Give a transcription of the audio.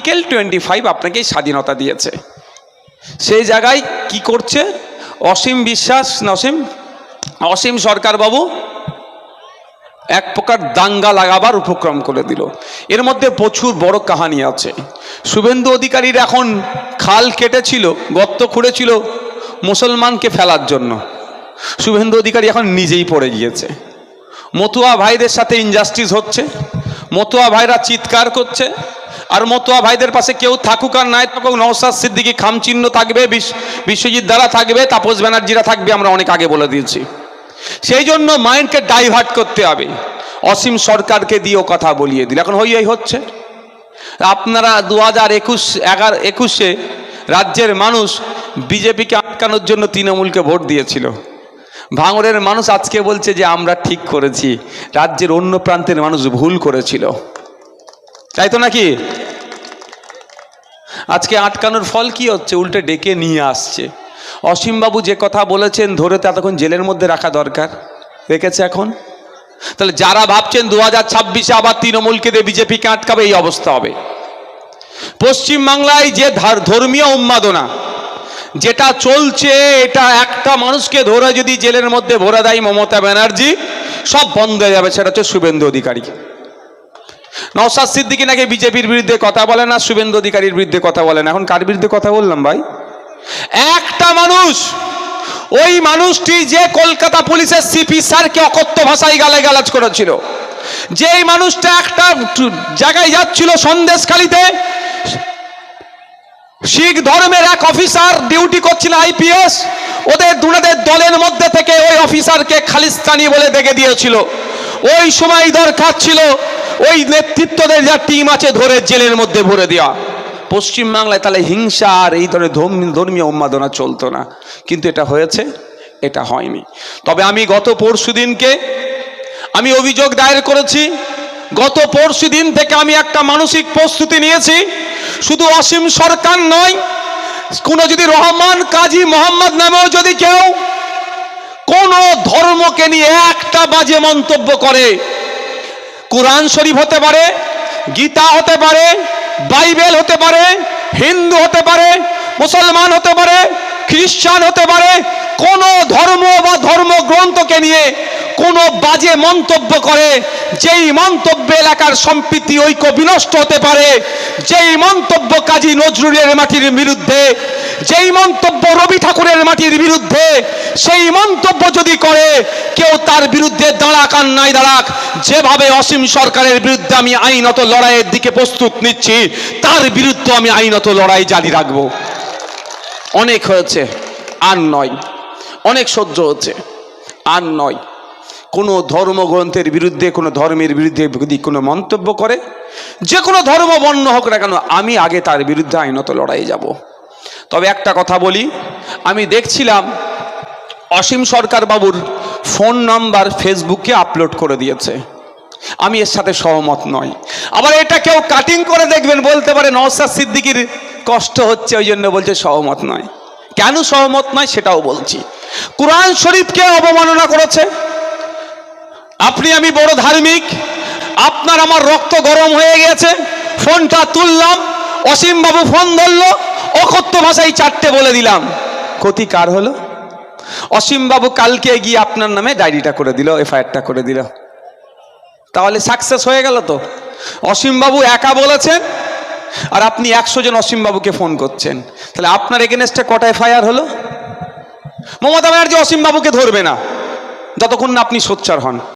Article 25 আপনাকে স্বাধীনতা দিয়েছে। সেই জায়গায় কি করছে অসীম বিশ্বাস, অসীম সরকার বাবু এক প্রকার দাঙ্গা লাগাবার উপক্রম করে দিল। এর মধ্যে প্রচুর বড় কাহিনী আছে। শুভেন্দু অধিকারীর এখন খাল কেটেছিল, গর্ত খুঁড়েছিল মুসলমানকে ফেলার জন্য। শুভেন্দু অধিকারী এখন নিজেই পড়ে গিয়েছে। মতুয়া ভাইদের সাথে ইনজাস্টিস হচ্ছে, মতুয়া ভাইরা চিৎকার করছে, আর মতুয়া ভাইদের পাশে কেউ থাকুক আর নাই থাকুক, নওশাদ সিদ্দিকী খামচিহ্ন থাকবে, বিশ্বজিৎ দ্বারা থাকবে, তাপস ব্যানার্জিরা থাকবে, আমরা অনেক আগে বলে দিয়েছি। সেই জন্য মাইন্ডকে ডাইভার্ট করতে হবে। অসীম সরকারকে দিয়েও কথা বলিয়ে দিল, এখন হই হচ্ছে। আপনারা 2021-21 রাজ্যের মানুষ বিজেপিকে আটকানোর জন্য তৃণমূলকে ভোট দিয়েছিল। ভাঙড়ের মানুষ আজকে বলছে যে আমরা ঠিক করেছি, রাজ্যের অন্য প্রান্তের মানুষ ভুল করেছিল, তাই তো নাকি? আজকে আটকানোর ফল কি হচ্ছে? উল্টে ডেকে নিয়ে আসছে। অসীমবাবু যে কথা বলেছেন ধরে তো এতক্ষণ জেলের মধ্যে রাখা দরকার, রেখেছে এখন। তাহলে যারা ভাবছেন 2026-এ আবার তৃণমূলকে দিয়ে বিজেপিকে আটকাবে, এই অবস্থা হবে। পশ্চিমবাংলায় যে ধর্মীয় উন্মাদনা যেটা চলছে, এটা একটা মানুষকে ধরে যদি জেলের মধ্যে ভরে দেয় মমতা ব্যানার্জি, সব বন্ধ হয়ে যাবে। সেটা হচ্ছে শুভেন্দু অধিকারী। নওশাদ সিদ্দিকী নাকি বিজেপির বিরুদ্ধে কথা বলে না, শুভেন্দু অধিকারীর বিরুদ্ধে কথা বলেন। এখন কার বিরুদ্ধে কথা বললাম ভাই? একটা মানুষ, ওই মানুষটি যে কলকাতা পুলিশের সিপি স্যারকে অকথ্য ভাষায় গালাগালাজ করেছিল, যেই মানুষটা একটা জায়গায় যাচ্ছিল সন্দেশখালীতে, শিখ ধর্মের এক অফিসার ডিউটি করছিল আইপিএস, ওদের দলের মধ্যে থেকে ওই অফিসারকে খালিস্তানি বলে দেখে দিয়েছিল। ওই সময় দরকার ছিল ওই নেতৃত্বদের যা টিম আছে ধরে জেলের মধ্যে ভরে দেওয়া। পশ্চিমবাংলায় তাহলে হিংসা আর এই ধরনের ধর্মীয় উন্মাদনা চলতো না, কিন্তু এটা হয়েছে, এটা হয়নি। তবে আমি গত পরশুদিনকে আমি অভিযোগ দায়ের করেছি। গত পরশুদিন থেকে আমি একটা মানসিক প্রস্তুতি নিয়েছি। শুধু অসীম সরকার নয়, কোনো যদি রহমান কাজী মোহাম্মদ নামেও যদি কেউ কোন ধর্মকে নিয়ে একটা বাজে মন্তব্য করে, কুরআন শরীফ হতে পারে, গীতা হতে পারে, বাইবেল হতে পারে, হিন্দু হতে পারে, মুসলমান হতে পারে, খ্রিস্টান হতে পারে, কোন ধর্ম বা ধর্মগ্রন্থকে নিয়ে কোনো বাজে মন্তব্য করে, যেই মন্তব্য এলাকার সম্প্রীতি ঐক্য বিনষ্ট হতে পারে, যেই মন্তব্য কাজী নজরুলের মাটির বিরুদ্ধে, যেই মন্তব্য রবি ঠাকুরের মাটির বিরুদ্ধে, সেই মন্তব্য যদি করে কেউ, তার বিরুদ্ধে দাঁড়াক আর নাই দাঁড়াক, যেভাবে অসীম সরকারের বিরুদ্ধে আমি আইনত লড়াইয়ের দিকে প্রস্তুত নিচ্ছি, তার বিরুদ্ধে আমি আইনত লড়াই জারি রাখবো। অনেক হয়েছে, আর নয়। অনেক সহ্য হচ্ছে, আর নয়। কোনো ধর্মগ্রন্থের বিরুদ্ধে, কোনো ধর্মের বিরুদ্ধে যদি কোনো মন্তব্য করে, যে কোনো ধর্ম বর্ণ হোক না কেন, আমি আগে তার বিরুদ্ধে আইনত লড়াই যাব। তবে একটা কথা বলি, আমি দেখছিলাম অসীম সরকার বাবুর ফোন নাম্বার ফেসবুকে আপলোড করে দিয়েছে। আমি এর সাথে সহমত নই। আবার এটা কেউ কাটিং করে দেখবেন, বলতে পারে নওশাদ সিদ্দিকীর কষ্ট হচ্ছে ওই জন্য বলছে সহমত নয়। কেন সহমত নয় সেটাও বলছি। কুরআন শরীফকে অবমাননা করেছে। আপনি আমি বড় ধার্মিক, আপনার আমার রক্ত গরম হয়ে গেছে, ফোনটা তুললাম, অসীম বাবু ফোন ধরলো, অকথ্য ভাষায় 4টে বলে দিলাম, ক্ষতি কার হলো? অসীম বাবু কালকে গিয়ে আপনার নামে ডায়েরিটা করে দিল, এফআইআরটা করে দিল, তাহলে সাকসেস হয়ে গেল তো। অসীম বাবু একা বলেছেন, আর আপনি 100 জন অসীম বাবুকে ফোন করছেন, তাহলে আপনার এগেনস্টে কটা এফআইআর হলো? মমতা ব্যানার্জি অসীম বাবুকে ধরবে না যতক্ষণ না আপনি সোচ্চার হন।